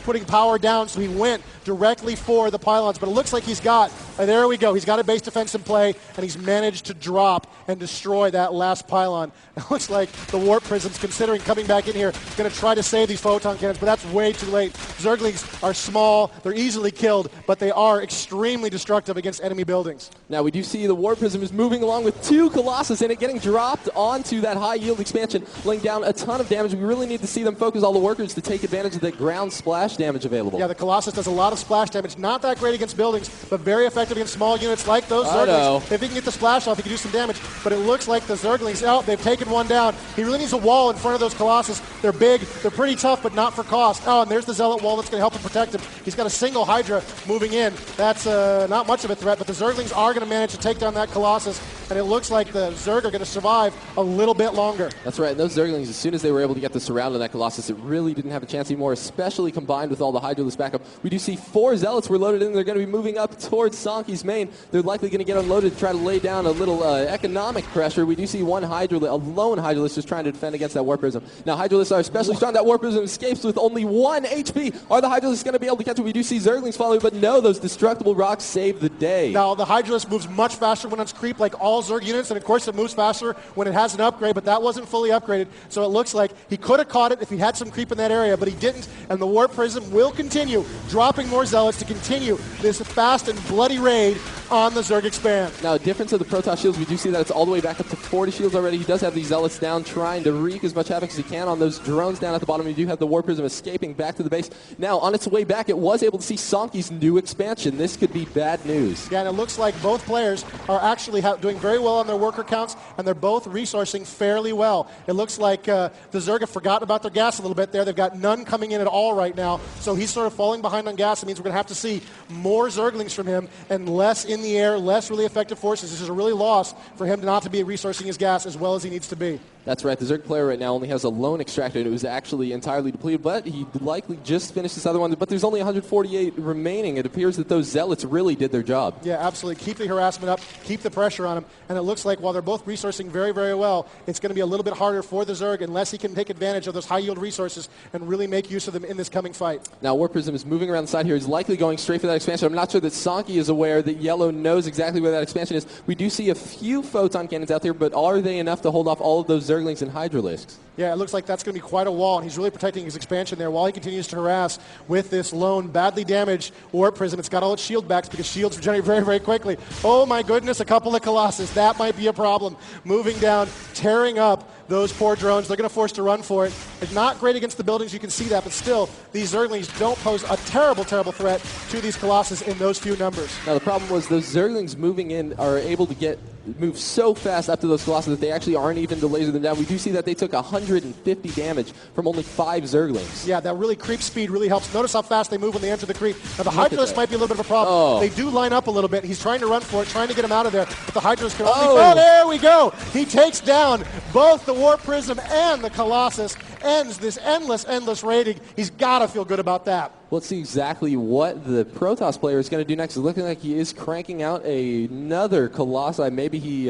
putting power down, so he went directly for the pylons. But it looks like he's got, there we go, he's got a base defense in play, and he's managed to drop and destroy that last pylon. It looks like the Warp Prism's considering coming back in here, going to try to save these photon cannons, but that's way too late. Zerglings are small, they're easily killed, but they are extremely destructive against enemy buildings. Now we do see the Warp Prism is moving along with 2 Colossus in it, getting dropped onto that high yield expansion, laying down a ton of damage. We really need to see them focus all the workers to take advantage of the ground splash damage available. Yeah, the Colossus does a lot of splash damage. Not that great against buildings, but very effective against small units like those Zerglings. If he can get the splash off, he can do some damage. But it looks like the Zerglings, they've taken one down. He really needs a wall in front of those Colossus. They're big, they're pretty tough, but not for cost. Oh, and there's the Zealot wall that's going to help him protect him. He's got a single Hydra moving in. That's not much of a threat, but the Zerglings are going to manage to take down that Colossus, and it looks like the Zerg are going to survive a little bit longer. That's right. And those Zerglings, as soon as they were able to get the surround on that Colossus, it really didn't have a chance anymore, especially combined with all the Hydraless backup. We do see 4 Zealots were loaded in. They're going to be moving up towards Sanki's main. They're likely going to get unloaded to try to lay down a little economic pressure. We do see one Hydraless, a lone Hydraless, just trying to defend against that Warp Prism. Now, Hydraless are especially strong. That Warp Prism escapes with only 1 HP. Are the Hydraless going to be able to catch it? We do see Zerglings follow, but no, those destructible rocks save the day. Now, the Hydraless moves much faster when it's creep, like all Zerg units, and of course it moves faster when it has an upgrade, but that wasn't fully upgraded, so it looks like he could have caught it if he had some creep in that area, but he didn't, and the Warp Prism will continue, dropping more Zealots to continue this fast and bloody raid on the Zerg Expand. Now, a difference of the Protoss shields, we do see that it's all the way back up to 40 shields already. He does have these Zealots down, trying to wreak as much havoc as he can on those drones down at the bottom. You do have the Warp Prism escaping back to the base. Now, on its way back, it was able to see Sanki's new expansion. This could be bad news. Yeah, and it looks like both players are actually doing very well on their worker counts, and they're both resourcing fairly well. It looks like the Zerg have forgotten about their gas a little bit there. They've got none coming in at all right now, so he's sort of falling behind on gas. It means we're going to have to see more Zerglings from him and less in the air, less really effective forces. This is a really loss for him not to be resourcing his gas as well as he needs to be. That's right. The Zerg player right now only has a lone extractor. It was actually entirely depleted, but he likely just finished this other one. But there's only 148 remaining. It appears that those Zealots really did their job. Yeah, absolutely. Keep the harassment up. Keep the pressure on him. And it looks like while they're both resourcing very, very well, it's going to be a little bit harder for the Zerg unless he can take advantage of those high-yield resources and really make use of them in this coming fight. Now, Warp Prism is moving around the side here. He's likely going straight for that expansion. I'm not sure that Sanki is aware that Yellow knows exactly where that expansion is. We do see a few photon cannons out there, but are they enough to hold off all of those Zerglings and Hydralisks? Yeah, it looks like that's going to be quite a wall, and he's really protecting his expansion there while he continues to harass with this lone, badly damaged Warp Prism. It's got all its shield backs because shields regenerate very, very quickly. Oh my goodness, a couple of Colossus. That might be a problem. Moving down, tearing up those poor drones. They're going to force to run for it. It's not great against the buildings, you can see that, but still, these Zerglings don't pose a terrible, terrible threat to these Colossus in those few numbers. Now, the problem was those Zerglings moving in are able to move so fast up to those Colossus that they actually aren't even to laser them down. We do see that they took 150 damage from only 5 Zerglings. Yeah, that really creep speed really helps. Notice how fast they move when they enter the creep. Now, the Hydralisk might be a little bit of a problem. Oh. They do line up a little bit. He's trying to run for it, trying to get him out of there, but the Hydralisk can only... Oh, there we go! He takes down both the Warp Prism and the Colossus, ends this endless raiding. He's got to feel good about that. Let's see exactly what the Protoss player is going to do next. It's looking like he is cranking out another Colossi. Maybe he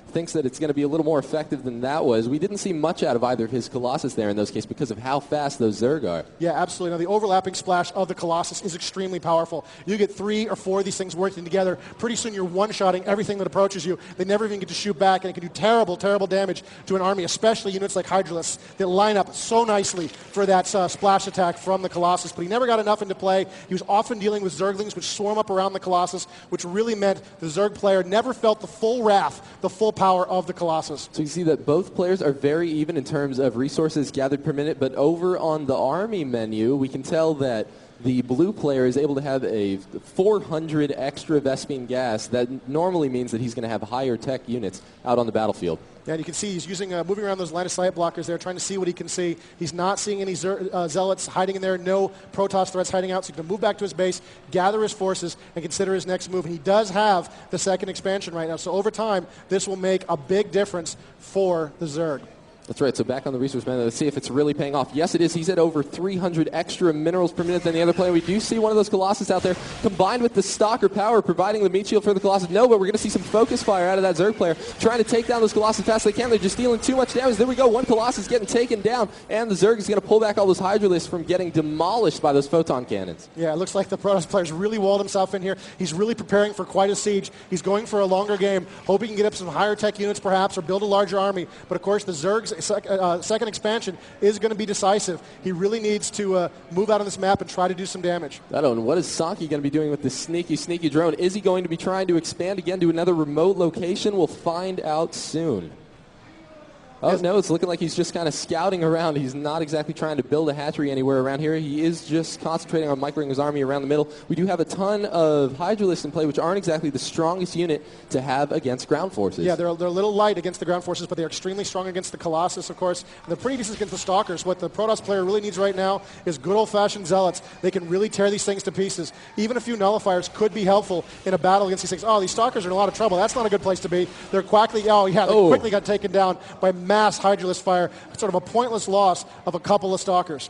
thinks that it's going to be a little more effective than that was. We didn't see much out of either of his Colossus there in those cases because of how fast those Zerg are. Yeah, absolutely. Now, the overlapping splash of the Colossus is extremely powerful. You get 3 or 4 of these things working together. Pretty soon you're one-shotting everything that approaches you. They never even get to shoot back, and it can do terrible, terrible damage to an army, especially units like Hydralisks that line up so nicely for that splash attack from the Colossus. But he never got enough into play. He was often dealing with Zerglings, which swarm up around the Colossus, which really meant the Zerg player never felt the full wrath, the full power of the Colossus. So you see that both players are very even in terms of resources gathered per minute, but over on the army menu, we can tell that the blue player is able to have a 400 extra Vespene gas. That normally means that he's going to have higher tech units out on the battlefield. Yeah, and you can see he's using moving around those line of sight blockers there, trying to see what he can see. He's not seeing any Zealots hiding in there, no Protoss threats hiding out, so he can move back to his base, gather his forces, and consider his next move. And he does have the second expansion right now, so over time, this will make a big difference for the Zerg. That's right, so back on the resource man, let's see if it's really paying off. Yes, it is. He's at over 300 extra minerals per minute than the other player. We do see one of those Colossus out there, combined with the Stalker power, providing the meat shield for the Colossus. No, but we're going to see some focus fire out of that Zerg player, trying to take down those Colossus as fast as they can. They're just dealing too much damage. There we go, one Colossus getting taken down, and the Zerg is going to pull back all those Hydralisks from getting demolished by those photon cannons. Yeah, it looks like the Protoss player's really walled himself in here. He's really preparing for quite a siege. He's going for a longer game, hoping he can get up some higher tech units perhaps, or build a larger army. But of course, the Zerg's second expansion is going to be decisive. He really needs to move out on this map and try to do some damage. I don't know. What is Sanki going to be doing with this sneaky drone? Is he going to be trying to expand again to another remote location? We'll find out soon. Oh, no, it's looking like he's just kind of scouting around. He's not exactly trying to build a hatchery anywhere around here. He is just concentrating on microing his army around the middle. We do have a ton of Hydralisks in play, which aren't exactly the strongest unit to have against ground forces. Yeah, they're a little light against the ground forces, but they're extremely strong against the Colossus, of course. And they're pretty decent against the Stalkers. What the Protoss player really needs right now is good old-fashioned Zealots. They can really tear these things to pieces. Even a few nullifiers could be helpful in a battle against these things. Oh, these Stalkers are in a lot of trouble. That's not a good place to be. They're quickly got taken down by mass Hydralisk fire. Sort of a pointless loss of a couple of Stalkers.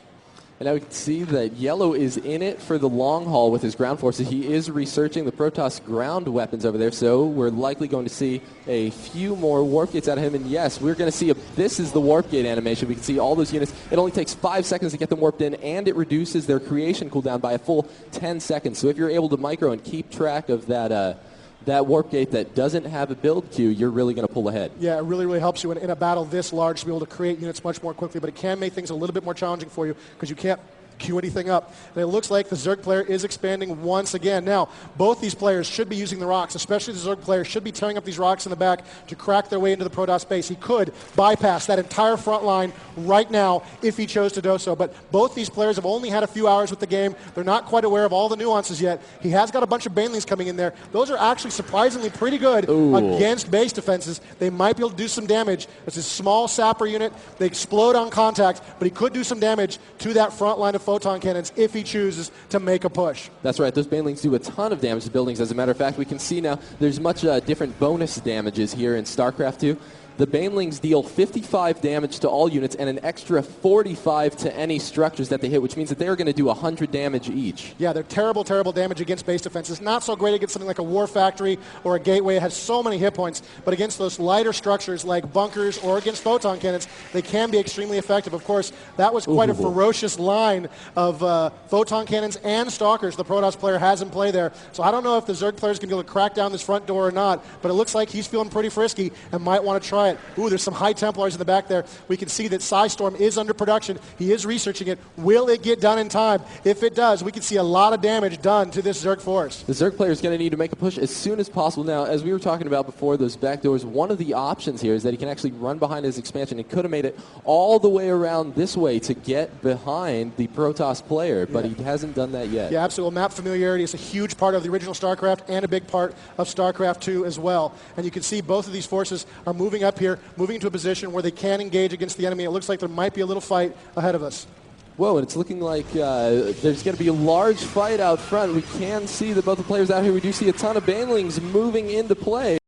And now we can see that Yellow is in it for the long haul with his ground forces. He is researching the Protoss ground weapons over there, so we're likely going to see a few more warp gates out of him. And yes, we're going to see this is the warp gate animation. We can see all those units. It only takes 5 seconds to get them warped in, and it reduces their creation cooldown by a full 10 seconds. So if you're able to micro and keep track of that warp gate that doesn't have a build queue, you're really going to pull ahead. Yeah, it really helps you in a battle this large to be able to create units much more quickly, but it can make things a little bit more challenging for you because you can't queue anything up. And it looks like the Zerg player is expanding once again. Now, both these players should be using the rocks, especially the Zerg player should be tearing up these rocks in the back to crack their way into the Protoss base. He could bypass that entire front line right now if he chose to do so, but both these players have only had a few hours with the game. They're not quite aware of all the nuances yet. He has got a bunch of Banelings coming in there. Those are actually surprisingly pretty good against base defenses. They might be able to do some damage. It's a small sapper unit. They explode on contact, but he could do some damage to that front line of photon cannons if he chooses to make a push. That's right. Those Banelings do a ton of damage to buildings. As a matter of fact, we can see now there's much different bonus damages here in StarCraft 2. The Banelings deal 55 damage to all units and an extra 45 to any structures that they hit, which means that they're going to do 100 damage each. Yeah, they're terrible damage against base defenses. Not so great against something like a war factory or a gateway. It has so many hit points, but against those lighter structures like bunkers or against photon cannons, they can be extremely effective. Of course, that was quite a ferocious line of photon cannons and stalkers the Protoss player has in play there. So I don't know if the Zerg players can be able to crack down this front door or not, but it looks like he's feeling pretty frisky and might want to try it. Ooh, there's some High Templars in the back there. We can see that Psystorm is under production. He is researching it. Will it get done in time? If it does, we can see a lot of damage done to this Zerg force. The Zerg player is going to need to make a push as soon as possible. Now, as we were talking about before, those back doors, one of the options here is that he can actually run behind his expansion. He could have made it all the way around this way to get behind the Protoss player, but he hasn't done that yet. Yeah, absolutely. Map familiarity is a huge part of the original StarCraft and a big part of StarCraft 2 as well. And you can see both of these forces are moving up here, moving into a position where they can engage against the enemy. It looks like there might be a little fight ahead of us. Whoa, and it's looking like there's going to be a large fight out front. We can see that both the players out here, we do see a ton of Banelings moving into play.